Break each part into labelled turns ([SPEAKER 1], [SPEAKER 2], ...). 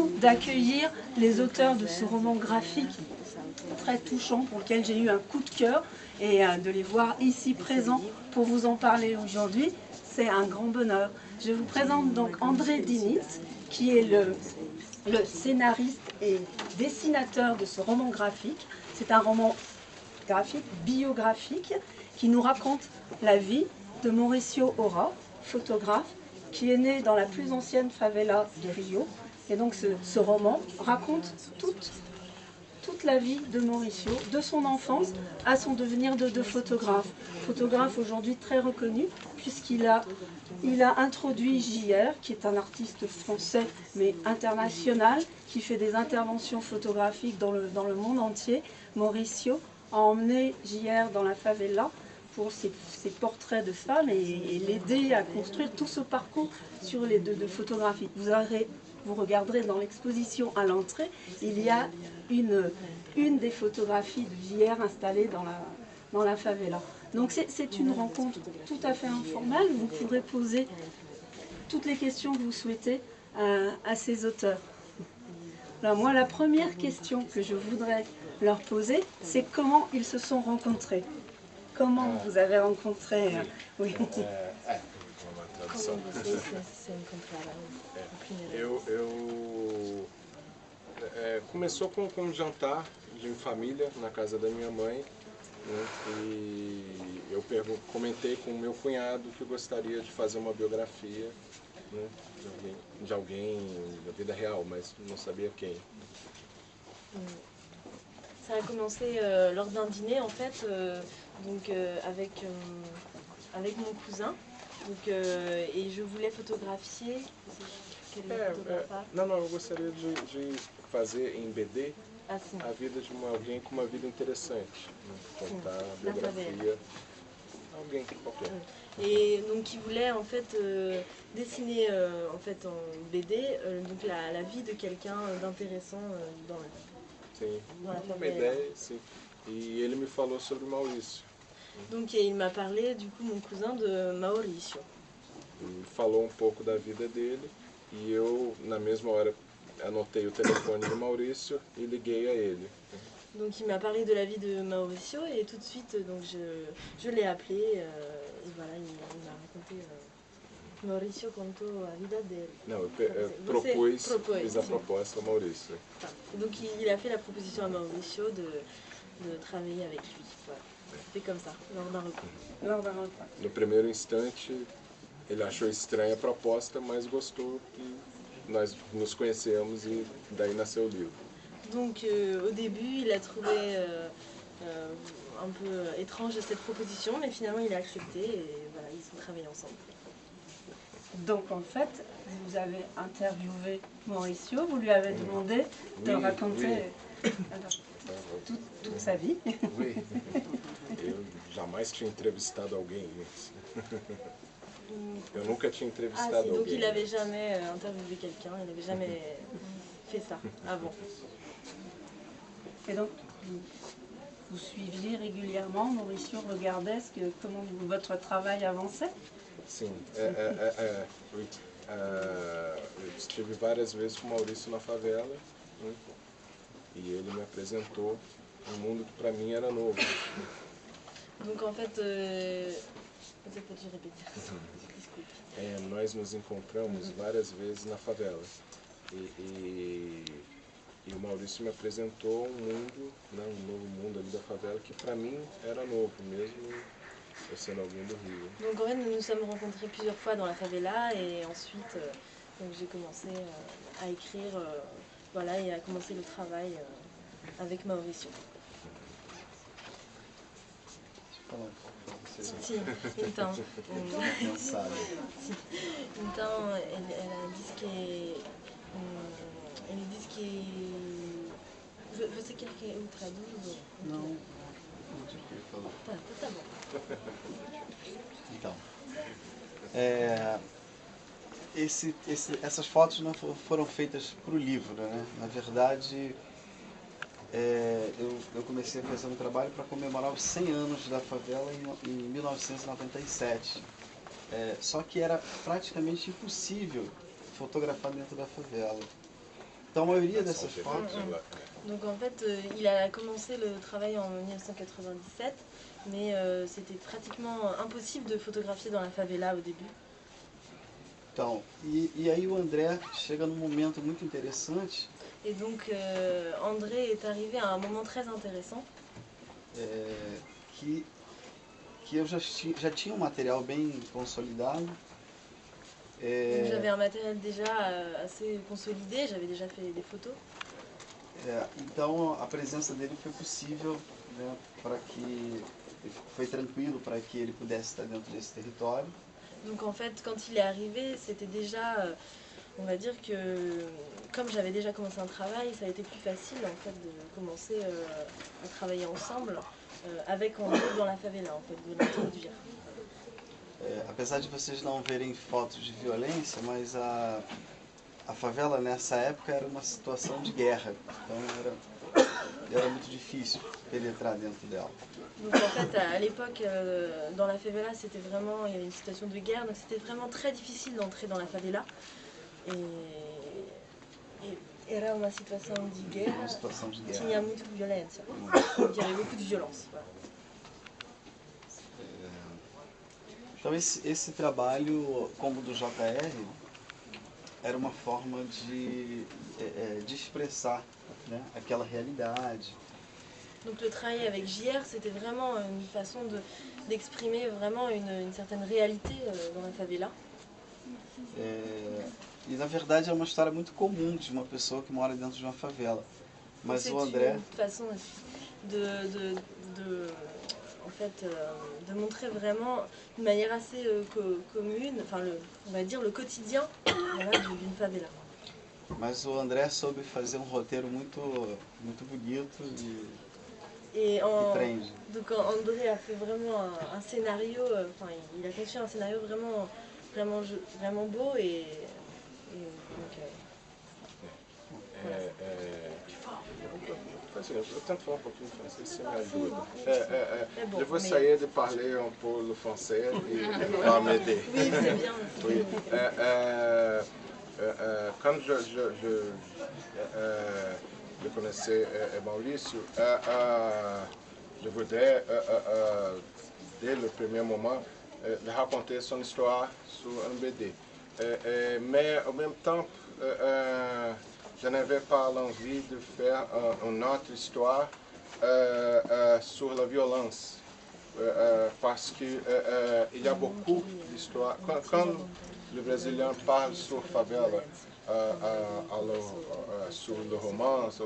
[SPEAKER 1] nous d'accueillir les auteurs de ce roman graphique très touchant pour lequel j'ai eu un coup de cœur et de les voir ici présents pour vous en parler aujourd'hui, c'est un grand bonheur. Je vous présente donc André Diniz, qui est le scénariste et dessinateur de ce roman graphique. C'est un roman graphique, biographique, qui nous raconte la vie de Mauricio Ora, photographe, qui est né dans la plus ancienne favela de Rio. Et donc ce roman raconte toute la vie de Mauricio, de son enfance à son devenir de photographe. Photographe aujourd'hui très reconnu, puisqu'il a introduit JR, qui est un artiste français mais international, qui fait des interventions photographiques dans le monde entier. Mauricio a emmené JR dans la favela pour ses portraits de femmes et l'aider à construire tout ce parcours sur les deux photographies. Vous regarderez dans l'exposition à l'entrée, il y a une des photographies de JR installée dans la favela. Donc c'est une rencontre tout à fait informelle. Vous pourrez poser toutes les questions que vous souhaitez à ces auteurs. Alors moi, la première question que je voudrais leur poser, c'est comment ils se sont rencontrés. Comment vous avez rencontré... oui.
[SPEAKER 2] Começou com um jantar de família na casa da minha mãe, né, e eu comentei com o meu cunhado que eu gostaria de fazer uma biografia, né, de alguém da vida real, mas não sabia quem.
[SPEAKER 3] Ça a commencé lors d'un dîner en fait, avec mon cousin. Donc, et je voulais photographier.
[SPEAKER 2] Não, eu gostaria de fazer em BD a vida de alguém com uma vida interessante, né? Contar a biografia, alguém qualquer.
[SPEAKER 3] Et donc il voulait en fait dessiner en BD donc la vie de quelqu'un d'intéressant dans la vie.
[SPEAKER 2] Sim, uma ideia, sim. E ele me falou sobre Maurício.
[SPEAKER 3] Donc il m'a parlé du coup mon cousin de Mauricio.
[SPEAKER 2] E falou um pouco da vida dele e eu na mesma hora anotei o telefone de Maurício e liguei a ele.
[SPEAKER 3] Donc il m'a parlé de la vie de Mauricio et tout de suite donc je l'ai appelé et voilà il m'a raconté Mauricio contou a vida dele.
[SPEAKER 2] Não, eu fiz a proposta ao Maurício.
[SPEAKER 3] Donc il a fait la proposition à Mauricio de travailler avec lui. Voilà. C'était comme ça, lors d'un repas.
[SPEAKER 2] No primeiro instante, ele achou estranha a proposta, mas gostou e nós nos conhecemos e daí nasceu o livro.
[SPEAKER 3] Donc au début, il a trouvé un peu étrange cette proposition, mais finalement il a accepté et voilà, ils ont travaillé ensemble.
[SPEAKER 1] Donc en fait, vous avez interviewé Mauricio, vous lui avez demandé de raconter toute sa vie.
[SPEAKER 2] Oui. Eu jamais tinha entrevistado alguém antes. Eu nunca tinha entrevistado alguém.
[SPEAKER 3] Donc il n'avait jamais interviewé quelqu'un, il n'avait jamais fait ça avant.
[SPEAKER 1] Et donc vous suiviez régulièrement, Mauricio regardait comment votre travail avançait?
[SPEAKER 2] Sim, eu estive várias vezes com o Maurício na favela, né, e ele me apresentou um mundo que para mim era novo.
[SPEAKER 3] Donc en fait, você pode repetir?
[SPEAKER 2] Nós nos encontramos várias vezes na favela e o Maurício me apresentou um mundo, né, um novo mundo ali da favela que para mim era novo, mesmo eu sendo alguém do Rio.
[SPEAKER 3] Donc en fait, nous nous sommes rencontrés plusieurs fois dans la favela et ensuite donc j'ai commencé à écrire, voilà, et à commencer le travail avec Mauricio. Sim, então, ele disse que você quer que eu traduza?
[SPEAKER 4] Não.
[SPEAKER 3] Tá bom.
[SPEAKER 4] Então, essas fotos não foram feitas para o livro, né? Na verdade, eu comecei a fazer um trabalho para comemorar os 100 anos da favela em 1997. Só que era praticamente impossível fotografar dentro da favela. Então a maioria dessas fotos...
[SPEAKER 3] Donc en fait, il a commencé le travail en 1997, mais c'était pratiquement impossible de photographier dans la favela au début.
[SPEAKER 4] Então, e aí o André chega num momento muito interessante.
[SPEAKER 3] Et donc André est arrivé à un moment très intéressant.
[SPEAKER 4] Que eu já tinha um material bem consolidado.
[SPEAKER 3] J'avais un matériel déjà assez consolidé, j'avais déjà fait des photos.
[SPEAKER 4] Então a presença dele foi possível, né, foi tranquilo para que ele pudesse estar dentro desse território.
[SPEAKER 3] Donc en fait, quand il est arrivé, c'était déjà, on va dire que comme j'avais déjà commencé un travail, ça a été plus facile en fait de commencer à travailler ensemble avec André dans la favela, en fait, de l'introduire.
[SPEAKER 4] Apesar de vocês não verem fotos de violência, mas a favela nessa época era uma situação de guerra, então era muito difícil pénétrer dentro dela.
[SPEAKER 3] Donc en fait, à l'époque, dans la favela, c'était vraiment, il y avait une situation de guerre, donc c'était vraiment très difficile d'entrer dans la favela. Era uma situação de guerra.
[SPEAKER 4] Uma situação de guerra.
[SPEAKER 3] Tinha muita violência. Donc il y avait beaucoup de violence. Voilà.
[SPEAKER 4] Então esse trabalho, como o do JR, era uma forma de expressar, né, aquela realidade.
[SPEAKER 3] Donc le travail avec JR, c'était vraiment une façon d'exprimer vraiment une certaine réalité dans la favela.
[SPEAKER 4] E na verdade é uma história muito comum de uma pessoa que mora dentro de uma favela. Mas o André...
[SPEAKER 3] C'est une façon en fait, de montrer vraiment d'une manière assez commune, enfin on va dire le quotidien voilà, d'une favela.
[SPEAKER 4] Mas o André soube fazer um roteiro muito bonito
[SPEAKER 3] et
[SPEAKER 4] prende.
[SPEAKER 3] Donc André a fait vraiment un scénario, enfin il a conçu un scénario vraiment beau et donc, voilà.
[SPEAKER 2] Eu tento falar um pouquinho de francês, você me ajuda. Je veux essayer de parler un peu le français et va m'aider.
[SPEAKER 3] Oui, c'est bien.
[SPEAKER 2] Oui. Quand je connaissais Mauricio, je voudrais, dès le premier moment, de raconter son histoire sur un BD. Mais en même temps, je n'avais pas l'envie de faire une autre histoire sur la violence, parce qu'il y a beaucoup d'histoires. Quand le Brésilien parle sur favela, sur le romance,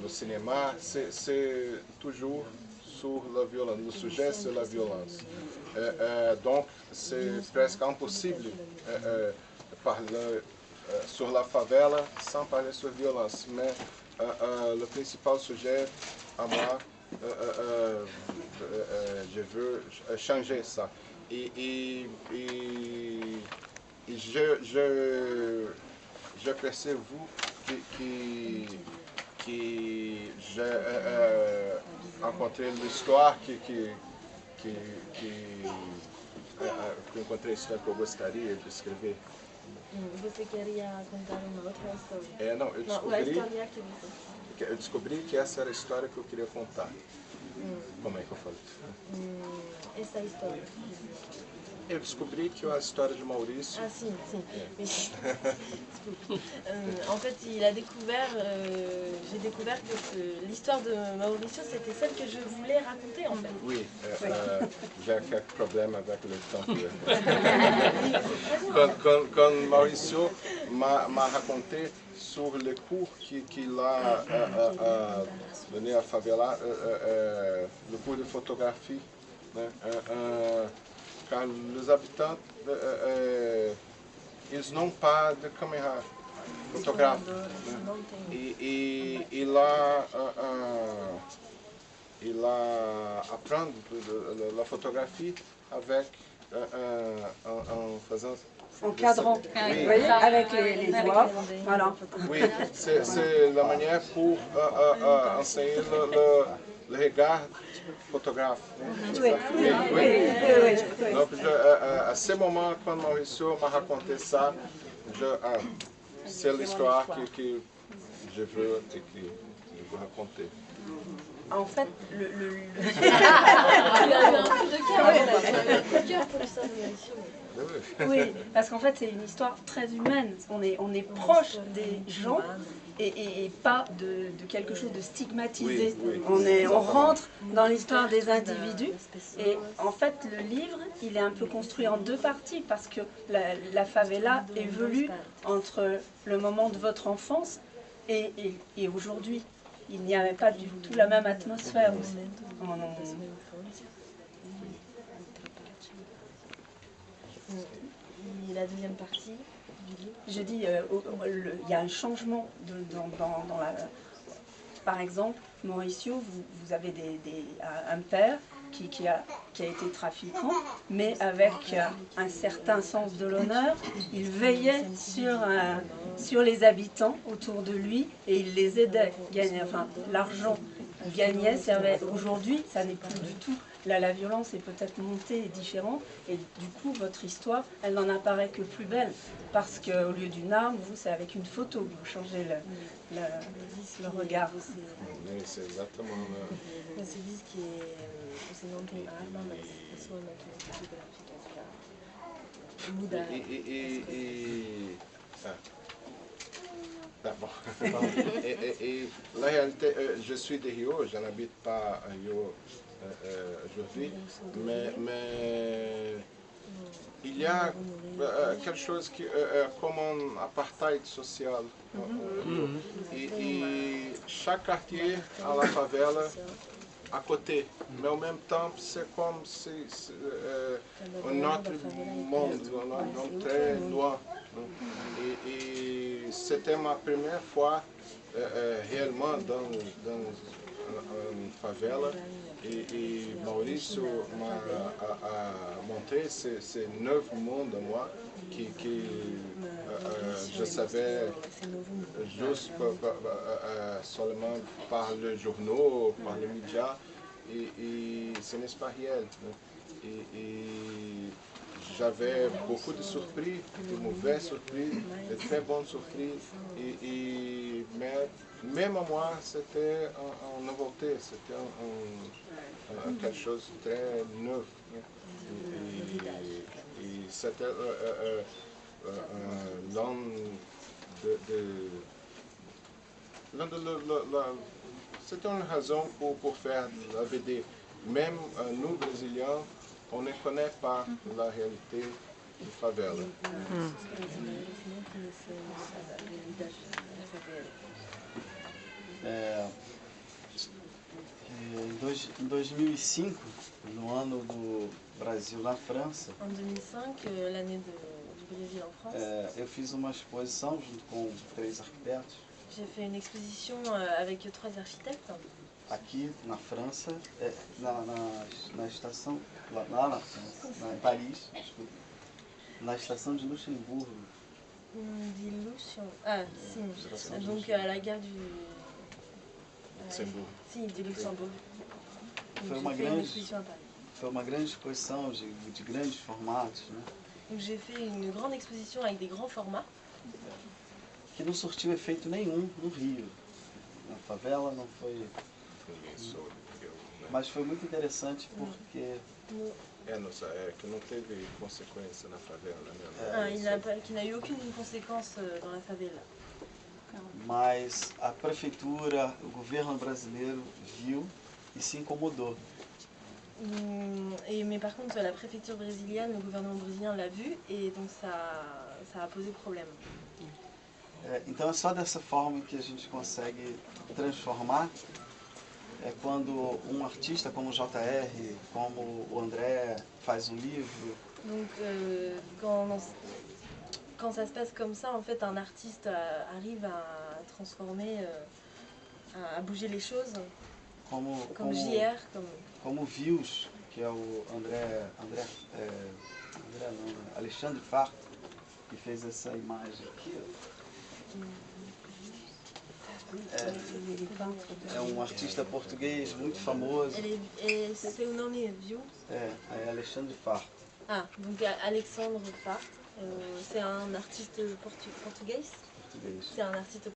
[SPEAKER 2] le cinéma, c'est toujours sur la violence, le sujet c'est la violence. Donc c'est presque impossible de parler sur la favela sans parler sur violence, mais le principal sujet à moi, je veux changer ça. Et je perçois que j'ai rencontré l'histoire que encontrei a história que eu gostaria de escrever.
[SPEAKER 3] Você queria contar uma outra história?
[SPEAKER 2] Não,
[SPEAKER 3] eu
[SPEAKER 2] descobri que essa era a história que eu queria contar. Como é que eu falo?
[SPEAKER 3] Essa história.
[SPEAKER 2] Eu descobri que a história de Maurício...
[SPEAKER 3] Ah, sim. En fait, il a découvert, j'ai découvert que l'histoire de Mauricio, c'était celle que je voulais raconter, en fait.
[SPEAKER 2] Oui, j'ai quelques problèmes avec le temps. Quand Mauricio m'a raconté sur le cours qu'il a donné à favela, le cours de photographie, car os habitantes, eles não pas de câmera fotográfica. E lá aprende a fotografia avec faisant
[SPEAKER 1] en cadrant, oui, avec les doigts. Voilà.
[SPEAKER 2] Oui, c'est la manière pour enseigner le regard photographe.
[SPEAKER 1] Oui.
[SPEAKER 2] Donc, à ce moment, quand Mauricio m'a raconté ça, c'est l'histoire que je veux et que je veux raconter.
[SPEAKER 1] En fait,
[SPEAKER 3] Tu as eu un coup de cœur, tu as eu un coup de cœur pour l'histoire de Mauricio.
[SPEAKER 1] oui, parce qu'en fait, c'est une histoire très humaine. On est proche des gens et pas de quelque chose de stigmatisé.
[SPEAKER 2] Oui, oui.
[SPEAKER 1] On rentre dans l'histoire des individus. Et en fait, le livre, il est un peu construit en deux parties parce que la favela évolue entre le moment de votre enfance et aujourd'hui. Il n'y avait pas du tout la même atmosphère aussi.
[SPEAKER 3] Et la deuxième partie du livre.
[SPEAKER 1] Je dis, il y a un changement dans la... Par exemple, Mauricio, vous avez un père qui a été trafiquant, mais avec un certain sens de l'honneur. Il veillait sur les habitants autour de lui et il les aidait. Enfin, l'argent qu'il gagnait servait. Aujourd'hui, ça n'est plus du tout. Là, la violence est peut-être montée et différente, et du coup, votre histoire, elle n'en apparaît que plus belle, parce qu'au lieu d'une arme, vous, c'est avec une photo que vous changez le regard.
[SPEAKER 2] Oui, c'est exactement là.
[SPEAKER 3] Você diz que você não tem arma, mas a sua máquina fotográfica para mudar.
[SPEAKER 2] D'abord. Et la réalité, je suis de Rio, je n'habite pas à Rio aujourd'hui, mais il y a quelque chose qui comme un apartheid social. Et chaque quartier a la favela à côté, mais en même temps c'est comme si un autre monde, un monde très loin. Et c'était ma première fois réellement dans une favela. Et Mauricio m'a montré ce nouveau monde à moi que je savais juste seulement par les journaux, par les médias, et ce n'est pas réel. Et j'avais beaucoup de surprises, de mauvais surprises, de très bonnes surprises, mais même à moi, c'était une nouveauté, c'était quelque chose de très neuf. Et c'était c'était une raison pour faire la BD. Même nous, Brésiliens, on ne connaît pas la réalité de favela.
[SPEAKER 4] Em 2005, no ano do Brasil na França,
[SPEAKER 3] En 2005, l'année du Brésil en France,
[SPEAKER 4] eu fiz uma exposição junto com 3 arquitetos
[SPEAKER 3] j'ai fait une exposition avec 3 architectes
[SPEAKER 4] aqui na França, na estação, lá na França, em Paris, desculpa, na estação de Luxemburgo.
[SPEAKER 3] Ah, si. Donc à la gare du...
[SPEAKER 2] Luxembourg.
[SPEAKER 3] Si, du Luxembourg.
[SPEAKER 4] Foi uma grande exposição de grandes formatos, né?
[SPEAKER 3] Donc j'ai fait une grande exposition avec des grands formats.
[SPEAKER 4] Que não surtiu efeito nenhum no Rio. Na favela não foi... Mas foi muito interessante porque...
[SPEAKER 2] que não teve consequência na favela, né?
[SPEAKER 3] Qui n'a eu aucune conséquence dans la favela.
[SPEAKER 4] Mas a prefeitura, o governo brasileiro viu e se incomodou.
[SPEAKER 3] Mais par contre, la préfecture brésilienne, le gouvernement brésilien l'a vu et donc ça a posé problème.
[SPEAKER 4] Então é só dessa forma que a gente consegue transformar. É quando um artista como o JR, como o André faz um livro.
[SPEAKER 3] Donc quand ça se passe comme ça, en fait, un artiste arrive à transformer, à bouger les choses. Comme JR,
[SPEAKER 4] como Views, que é o Alexandre Farto, que fez essa imagem aqui. É um artista português muito famoso.
[SPEAKER 3] C'est o nome Views?
[SPEAKER 4] É Alexandre Farto.
[SPEAKER 3] Ah, donc Alexandre Farto, c'est un artiste portugais.
[SPEAKER 4] português.
[SPEAKER 3] C'est un artiste